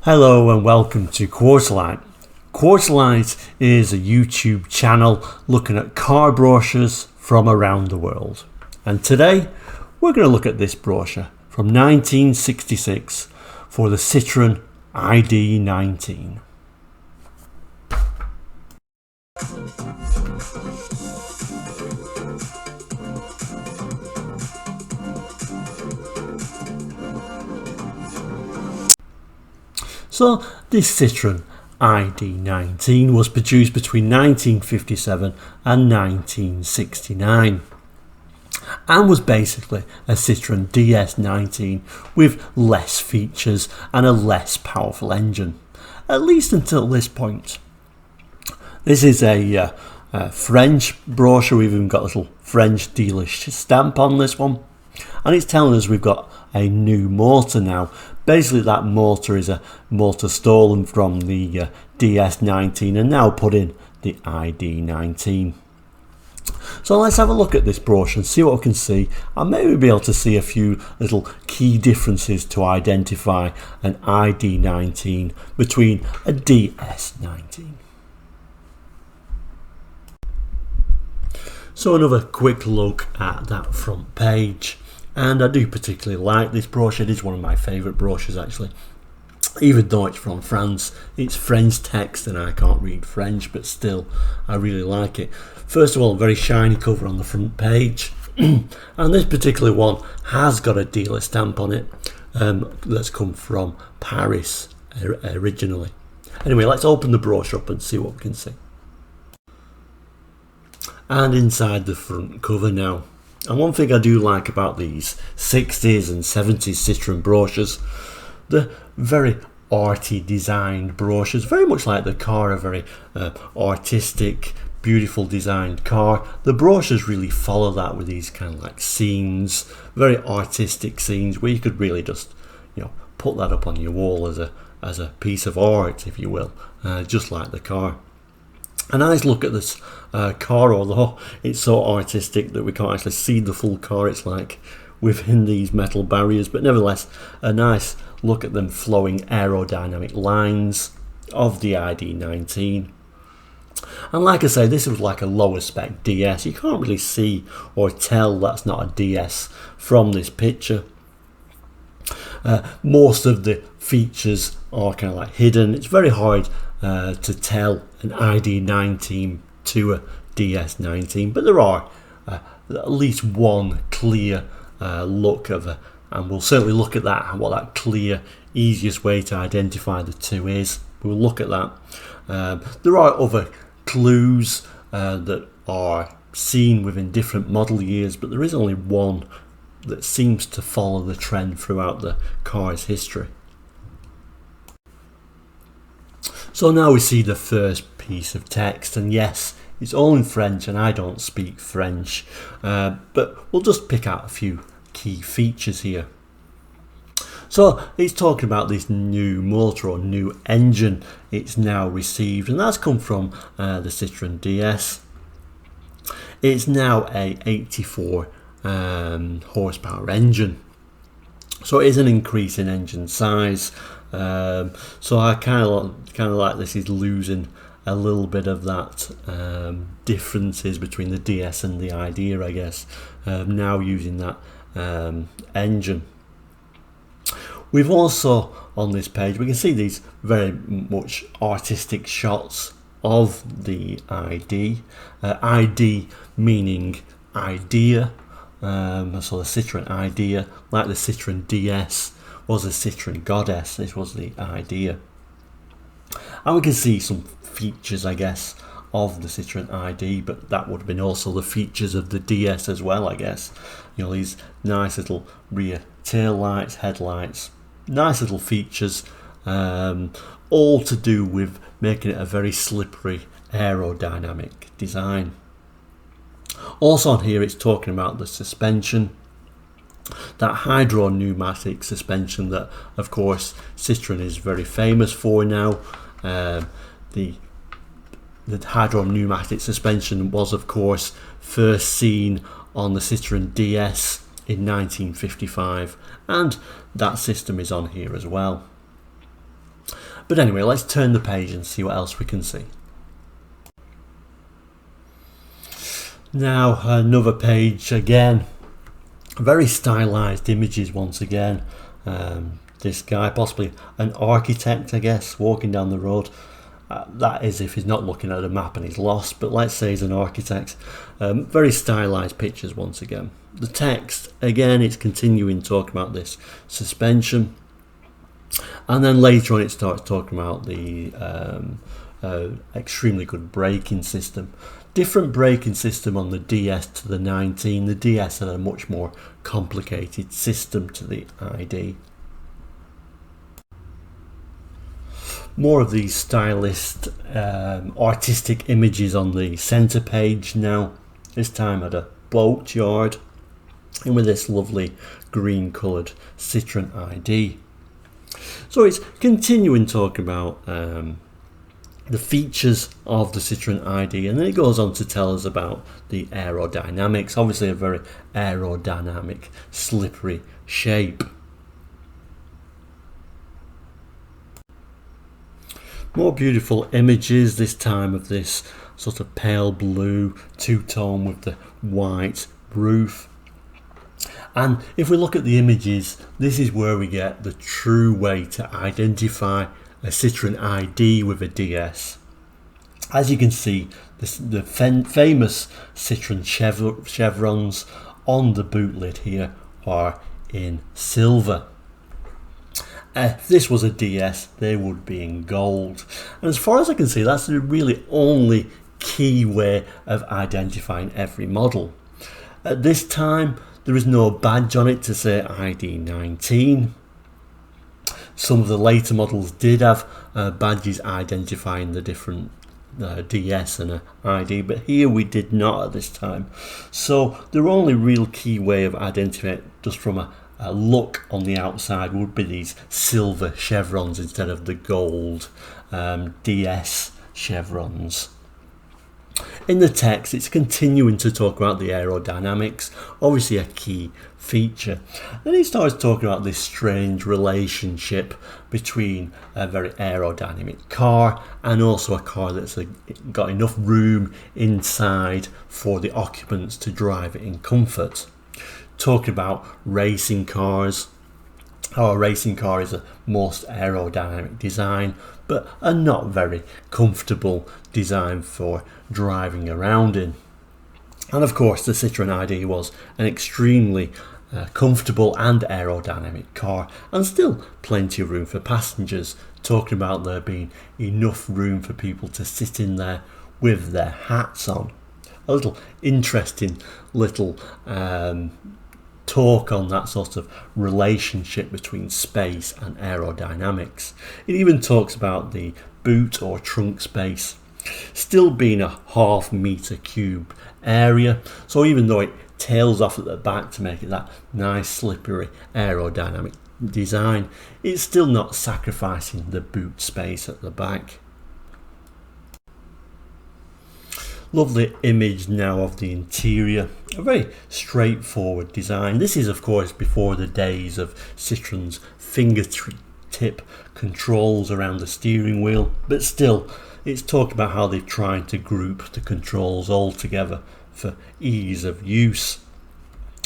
Hello and welcome to Quartzlight. Quartzlight is a YouTube channel looking at car brochures from around the world. And today we're going to look at this brochure from 1966 for the Citroen ID19. So this Citroen ID19 was produced between 1957 and 1969 and was basically a Citroen DS19 with less features and a less powerful engine, at least until this point. This is a French brochure. We've even got a little French dealership stamp on this one, and it's telling us we've got a new motor now. Basically that motor is a motor stolen from the DS19 and now put in the ID19. So let's have a look at this brochure and see what we can see, and maybe be able to see a few little key differences to identify an ID19 between a DS19. So another quick look at that front page. And I do particularly like this brochure. It is one of my favourite brochures actually. Even though it's from France, it's French text and I can't read French, but still I really like it. First of all, a very shiny cover on the front page. And this particular one has got a dealer stamp on it that's come from Paris originally. Anyway, let's open the brochure up and see what we can see. And inside the front cover now. And one thing I do like about these 60s and 70s Citroen brochures, the very arty designed brochures, very much like the car, a very artistic, beautiful designed car. The brochures really follow that with these kind of like scenes, very artistic scenes where you could really just, put that up on your wall as a piece of art, if you will, just like the car. A nice look at this car, although it's so artistic that we can't actually see the full car. It's like within these metal barriers, but nevertheless a nice look at them flowing aerodynamic lines of the ID19. And like I say, this was like a lower spec DS. You can't really see or tell that's not a DS from this picture. Most of the features are kind of like hidden. It's very hard to tell an ID19 to a DS19, but there are at least one clear look of a, and we'll certainly look at that and what that clear easiest way to identify the two is. We'll look at that. There are other clues that are seen within different model years, but there is only one that seems to follow the trend throughout the car's history. So now we see the first piece of text, and yes, it's all in French and I don't speak French, but we'll just pick out a few key features here. So it's talking about this new motor or new engine it's now received, and that's come from the Citroen DS. It's now a 84 horsepower engine, so it is an increase in engine size. So I kind of like this is losing a little bit of that differences between the DS and the Idea, I guess, now using that engine. We've also on this page we can see these very much artistic shots of the ID, ID meaning idea. So the Citroen Idea, like the Citroen DS, was a Citroen Goddess. This was the Idea. And we can see some features, I guess, of the Citroen ID, but that would have been also the features of the DS as well, I guess. These nice little rear tail lights, headlights, nice little features, all to do with making it a very slippery aerodynamic design. Also on here it's talking about the suspension, that hydro pneumatic suspension that of course Citroen is very famous for now. The hydro pneumatic suspension was of course first seen on the Citroen DS in 1955, and that system is on here as well. But anyway, let's turn the page and see what else we can see. Now another page again, very stylized images once again. This guy, possibly an architect I guess, walking down the road. That is if he's not looking at a map and he's lost, but let's say he's an architect. Very stylized pictures once again. The text, again, it's continuing talking about this suspension, and then later on it starts talking about the extremely good braking system. Different braking system on the DS to the 19. The DS had a much more complicated system to the ID. More of these stylist, artistic images on the centre page now. This time at a boat yard, and with this lovely green coloured Citroen ID. So it's continuing talking about the features of the Citroen ID, and then it goes on to tell us about the aerodynamics. Obviously a very aerodynamic, slippery shape. More beautiful images, this time of this sort of pale blue two-tone with the white roof. And if we look at the images, this is where we get the true way to identify a Citroen ID with a DS. As you can see, the famous Citroen chevrons on the boot lid here are in silver. If this was a DS, they would be in gold. And as far as I can see, that's the really only key way of identifying every model. At this time, there is no badge on it to say ID19. Some of the later models did have badges identifying the different DS and ID, but here we did not at this time. So the only real key way of identifying it just from a look on the outside would be these silver chevrons instead of the gold DS chevrons. In the text, it's continuing to talk about the aerodynamics, obviously a key feature. Then he starts talking about this strange relationship between a very aerodynamic car and also a car that's got enough room inside for the occupants to drive it in comfort. Talking about racing cars. Our racing car is the most aerodynamic design, but a not very comfortable design for driving around in. And of course the Citroen ID was an extremely comfortable and aerodynamic car, and still plenty of room for passengers. Talking about there being enough room for people to sit in there with their hats on. A little interesting little talk on that sort of relationship between space and aerodynamics. It even talks about the boot or trunk space still being a ½ meter cube area, so even though it tails off at the back to make it that nice slippery aerodynamic design, it's still not sacrificing the boot space at the back. Lovely image now of the interior, a very straightforward design. This is of course before the days of Citroen's fingertip controls around the steering wheel, but still it's talking about how they've tried to group the controls all together for ease of use.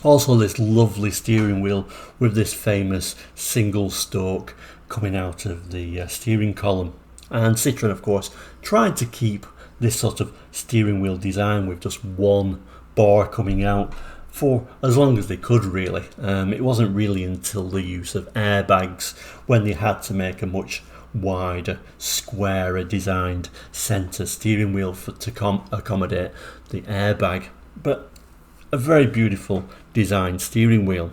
Also this lovely steering wheel with this famous single stalk coming out of the steering column, and Citroen of course tried to keep this sort of steering wheel design with just one bar coming out for as long as they could really. It wasn't really until the use of airbags when they had to make a much wider, squarer designed centre steering wheel to accommodate the airbag. But a very beautiful designed steering wheel.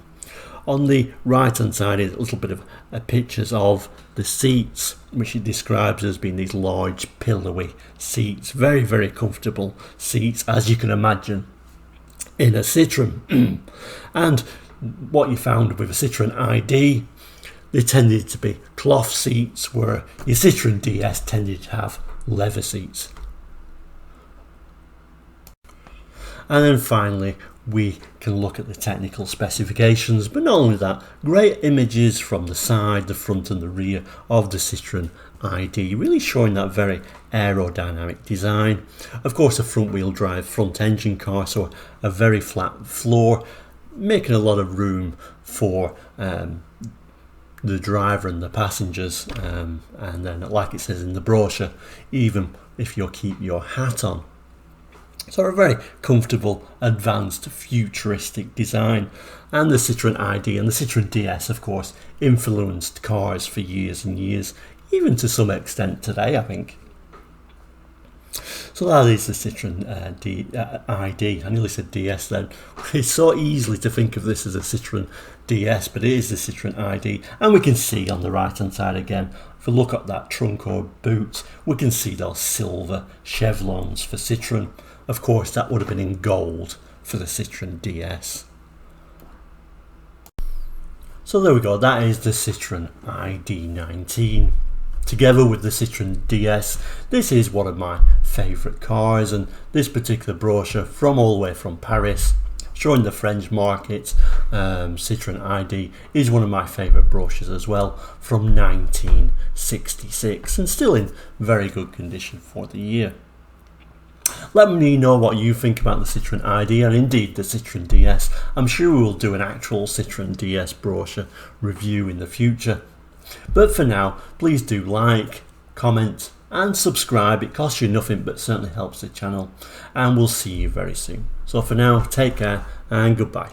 On the right hand side is a little bit of pictures of the seats, which it describes as being these large pillowy seats, very very comfortable seats as you can imagine in a Citroen. And what you found with a Citroen ID, they tended to be cloth seats, where your Citroen DS tended to have leather seats. And then finally we can look at the technical specifications, but not only that, great images from the side, the front and the rear of the Citroen ID, really showing that very aerodynamic design. Of course, a front wheel drive front engine car, so a very flat floor, making a lot of room for the driver and the passengers, and then, like it says in the brochure, even if you keep your hat on. So a very comfortable, advanced, futuristic design. And the Citroen ID and the Citroen DS, of course, influenced cars for years and years, even to some extent today, I think. So that is the Citroen ID. I nearly said DS then. It's so easy to think of this as a Citroen DS, but it is the Citroen ID. And we can see on the right hand side again, if we look at that trunk or boot, we can see those silver chevrons for Citroen. Of course, that would have been in gold for the Citroen DS. So there we go, that is the Citroen ID19. Together with the Citroen DS, this is one of my favourite cars, and this particular brochure from all the way from Paris, showing the French market, Citroen ID is one of my favourite brochures as well, from 1966, and still in very good condition for the year. Let me know what you think about the Citroen ID and indeed the Citroen DS. I'm sure we will do an actual Citroen DS brochure review in the future. But for now, please do like, comment and subscribe. It costs you nothing but certainly helps the channel, and we'll see you very soon. So for now, take care and goodbye.